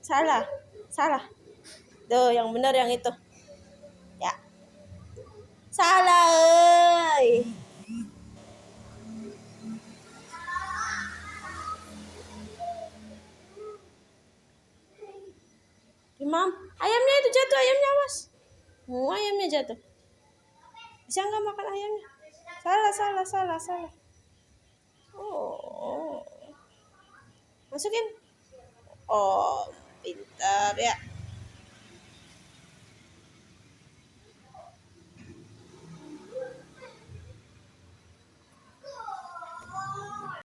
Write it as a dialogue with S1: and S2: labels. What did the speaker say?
S1: Salah. Salah. Tuh, yang benar yang itu. Ya. Salah, euy. Imam, ayamnya itu jatuh, ayamnya awas. Ayamnya jatuh. Bisa nggak makan ayamnya? Salah. Oh. Masukin. Oh, pintar ya.